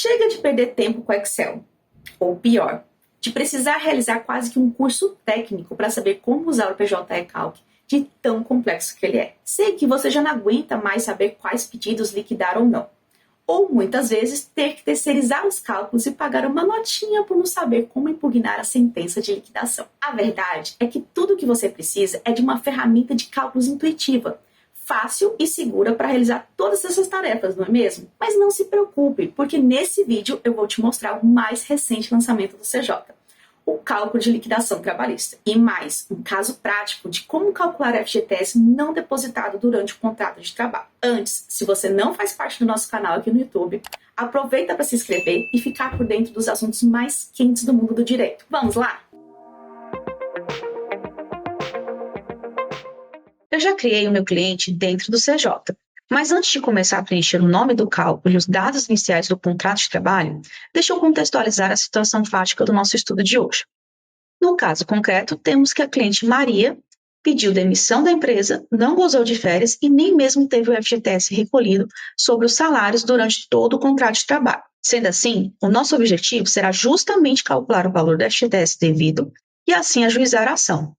Chega de perder tempo com Excel. Ou pior, de precisar realizar quase que um curso técnico para saber como usar o PJ Calc, de tão complexo que ele é. Sei que você já não aguenta mais saber quais pedidos liquidar ou não. Ou muitas vezes ter que terceirizar os cálculos e pagar uma notinha por não saber como impugnar a sentença de liquidação. A verdade é que tudo o que você precisa é de uma ferramenta de cálculos intuitiva, fácil e segura para realizar todas essas tarefas, não é mesmo? Mas não se preocupe, porque nesse vídeo eu vou te mostrar o mais recente lançamento do CJ, o cálculo de liquidação trabalhista. E mais, um caso prático de como calcular FGTS não depositado durante o contrato de trabalho. Antes, se você não faz parte do nosso canal aqui no YouTube, aproveita para se inscrever e ficar por dentro dos assuntos mais quentes do mundo do direito. Vamos lá? Eu já criei o meu cliente dentro do CJ, mas antes de começar a preencher o nome do cálculo e os dados iniciais do contrato de trabalho, deixa eu contextualizar a situação fática do nosso estudo de hoje. No caso concreto, temos que a cliente Maria pediu demissão da empresa, não gozou de férias e nem mesmo teve o FGTS recolhido sobre os salários durante todo o contrato de trabalho. Sendo assim, o nosso objetivo será justamente calcular o valor do FGTS devido e assim ajuizar a ação.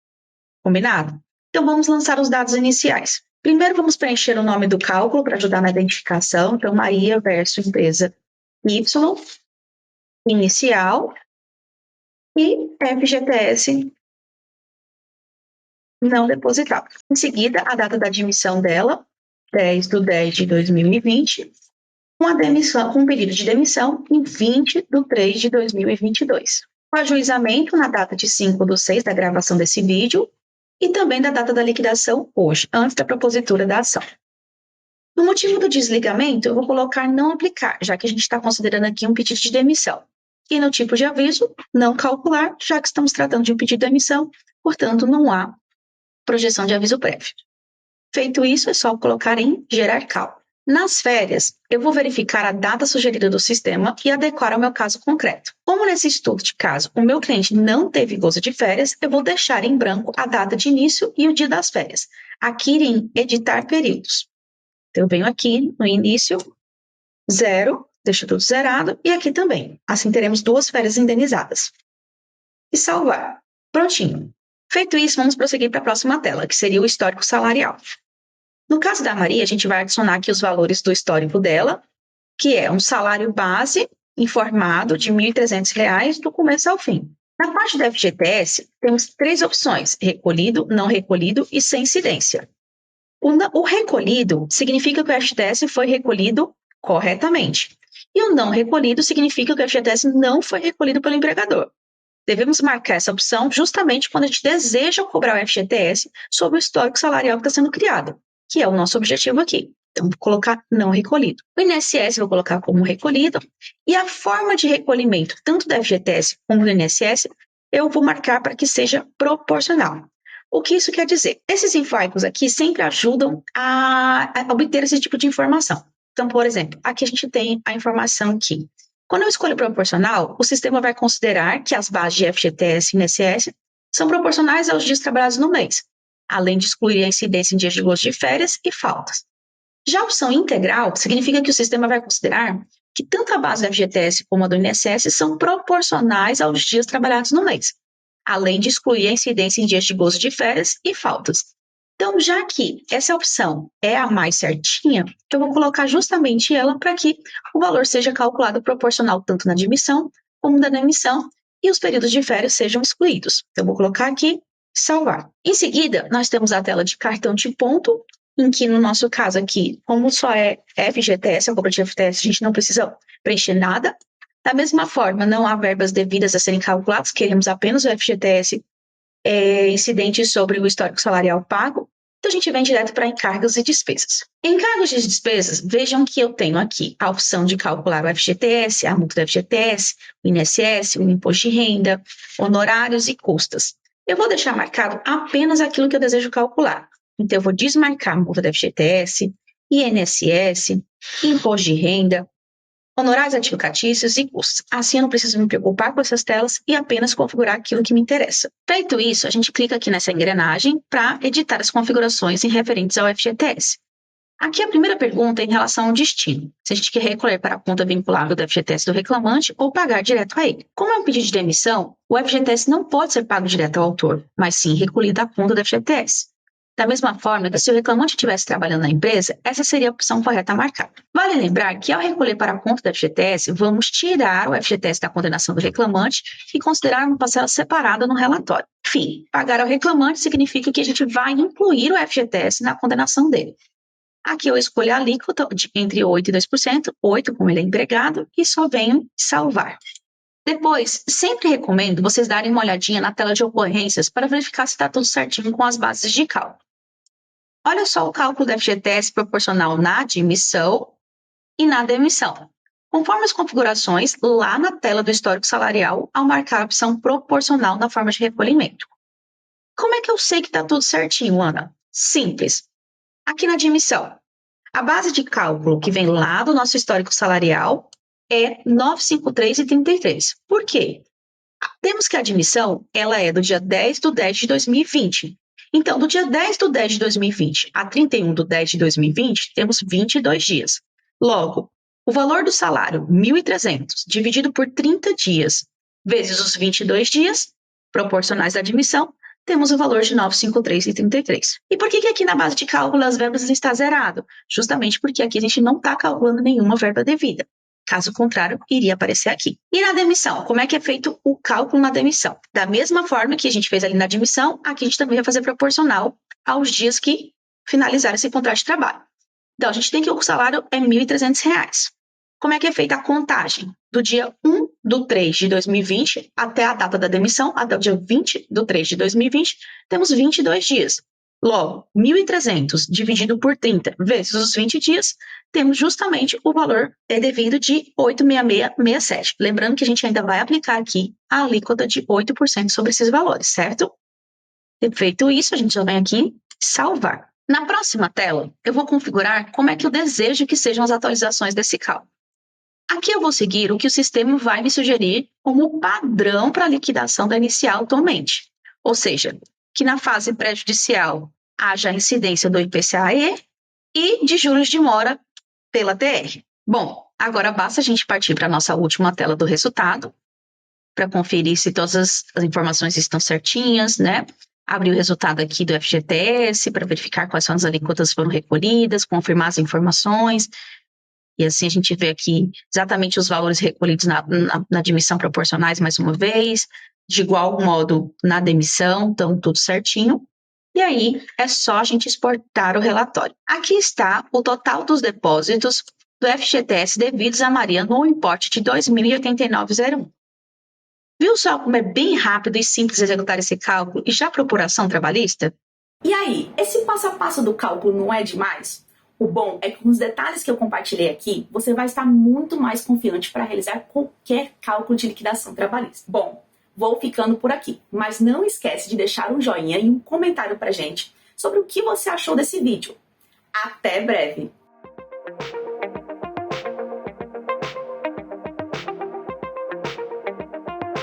Combinado? Então, vamos lançar os dados iniciais. Primeiro, vamos preencher o nome do cálculo para ajudar na identificação. Então, Maria versus empresa Y, inicial, e FGTS não depositado. Em seguida, a data da admissão dela, 10/10/2020, com a demissão, com o pedido de demissão em 20/3/2022. O ajuizamento na data de 5/6 da gravação desse vídeo, e também da data da liquidação hoje, antes da propositura da ação. No motivo do desligamento, eu vou colocar não aplicar, já que a gente está considerando aqui um pedido de demissão. E no tipo de aviso, não calcular, já que estamos tratando de um pedido de demissão, portanto, não há projeção de aviso prévio. Feito isso, é só colocar em gerar cálculo. Nas férias, eu vou verificar a data sugerida do sistema e adequar ao meu caso concreto. Como nesse estudo de caso o meu cliente não teve gozo de férias, eu vou deixar em branco a data de início e o dia das férias. Aqui em editar períodos. Então, eu venho aqui no início, 0, deixo tudo zerado, e aqui também. Assim teremos 2 férias indenizadas. E salvar. Prontinho. Feito isso, vamos prosseguir para a próxima tela, que seria o histórico salarial. No caso da Maria, a gente vai adicionar aqui os valores do histórico dela, que é um salário base informado de R$ 1.300 do começo ao fim. Na parte da FGTS, temos 3 opções: recolhido, não recolhido e sem incidência. O recolhido significa que o FGTS foi recolhido corretamente. E o não recolhido significa que o FGTS não foi recolhido pelo empregador. Devemos marcar essa opção justamente quando a gente deseja cobrar o FGTS sobre o histórico salarial que está sendo criado, que é o nosso objetivo aqui. Então, vou colocar não recolhido. O INSS vou colocar como recolhido, e a forma de recolhimento, tanto da FGTS como do INSS, eu vou marcar para que seja proporcional. O que isso quer dizer? Esses infoicos aqui sempre ajudam a obter esse tipo de informação. Então, por exemplo, aqui a gente tem a informação que, quando eu escolho proporcional, o sistema vai considerar que as bases de FGTS e INSS são proporcionais aos dias trabalhados no mês, além de excluir a incidência em dias de gozo de férias e faltas. Já a opção integral significa que o sistema vai considerar que tanto a base da FGTS como a do INSS são proporcionais aos dias trabalhados no mês, além de excluir a incidência em dias de gozo de férias e faltas. Então, já que essa opção é a mais certinha, eu vou colocar justamente ela para que o valor seja calculado proporcional tanto na admissão como na demissão e os períodos de férias sejam excluídos. Então, eu vou colocar aqui, salvar. Em seguida, nós temos a tela de cartão de ponto, em que no nosso caso aqui, como só é FGTS, a cobra de FGTS, a gente não precisa preencher nada. Da mesma forma, não há verbas devidas a serem calculadas, queremos apenas o FGTS incidente sobre o histórico salarial pago. Então, a gente vem direto para encargos e despesas. Encargos e despesas, vejam que eu tenho aqui a opção de calcular o FGTS, a multa do FGTS, o INSS, o imposto de renda, honorários e custas. Eu vou deixar marcado apenas aquilo que eu desejo calcular. Então, eu vou desmarcar a multa do FGTS, INSS, imposto de renda, honorários advocatícios e custos. Assim, eu não preciso me preocupar com essas telas e apenas configurar aquilo que me interessa. Feito isso, a gente clica aqui nessa engrenagem para editar as configurações referentes ao FGTS. Aqui a primeira pergunta é em relação ao destino. Se a gente quer recolher para a conta vinculada do FGTS do reclamante ou pagar direto a ele. Como é um pedido de demissão, o FGTS não pode ser pago direto ao autor, mas sim recolhido à conta do FGTS. Da mesma forma que se o reclamante estivesse trabalhando na empresa, essa seria a opção correta a marcar. Vale lembrar que ao recolher para a conta do FGTS, vamos tirar o FGTS da condenação do reclamante e considerar uma parcela separada no relatório. Enfim, pagar ao reclamante significa que a gente vai incluir o FGTS na condenação dele. Aqui eu escolho a alíquota entre 8% e 2%, 8% como ele é empregado, e só venho salvar. Depois, sempre recomendo vocês darem uma olhadinha na tela de ocorrências para verificar se está tudo certinho com as bases de cálculo. Olha só o cálculo do FGTS proporcional na admissão e na demissão. Conforme as configurações, lá na tela do histórico salarial, ao marcar a opção proporcional na forma de recolhimento. Como é que eu sei que está tudo certinho, Ana? Simples. Aqui na admissão, a base de cálculo que vem lá do nosso histórico salarial é 953,33. Por quê? Temos que a admissão ela é do dia 10 de 10 de 2020. Então, do dia 10 de 10 de 2020 a 31 de 10 de 2020, temos 22 dias. Logo, o valor do salário, 1.300, dividido por 30 dias, vezes os 22 dias, proporcionais à admissão, temos o valor de 953,33. E por que aqui na base de cálculo as verbas está zerado? Justamente porque aqui a gente não está calculando nenhuma verba devida. Caso contrário, iria aparecer aqui. E na demissão, como é que é feito o cálculo na demissão? Da mesma forma que a gente fez ali na admissão, aqui a gente também vai fazer proporcional aos dias que finalizaram esse contrato de trabalho. Então, a gente tem que o salário é R$ 1.300. Como é que é feita a contagem? Do dia 1 de 3 de 2020 até a data da demissão, até o dia 20 de 3 de 2020, temos 22 dias. Logo, 1.300 dividido por 30 vezes os 20 dias, temos justamente o valor devido de 866,67. Lembrando que a gente ainda vai aplicar aqui a alíquota de 8% sobre esses valores, certo? Feito isso, a gente já vem aqui salvar. Na próxima tela, eu vou configurar como é que eu desejo que sejam as atualizações desse cálculo. Aqui eu vou seguir o que o sistema vai me sugerir como padrão para a liquidação da inicial atualmente. Ou seja, que na fase pré-judicial haja a incidência do IPCA-E e de juros de mora pela TR. Bom, agora basta a gente partir para a nossa última tela do resultado, para conferir se todas as informações estão certinhas, né? Abrir o resultado aqui do FGTS para verificar quais são as alíquotas que foram recolhidas, confirmar as informações. E assim a gente vê aqui exatamente os valores recolhidos na admissão proporcionais mais uma vez, de igual modo na demissão, então tudo certinho. E aí é só a gente exportar o relatório. Aqui está o total dos depósitos do FGTS devidos a Maria no importe de R$ 2.089,01. Viu só como é bem rápido e simples executar esse cálculo e já procuração trabalhista? E aí, esse passo a passo do cálculo não é demais? O bom é que com os detalhes que eu compartilhei aqui, você vai estar muito mais confiante para realizar qualquer cálculo de liquidação trabalhista. Bom, vou ficando por aqui, mas não esquece de deixar um joinha e um comentário pra gente sobre o que você achou desse vídeo. Até breve!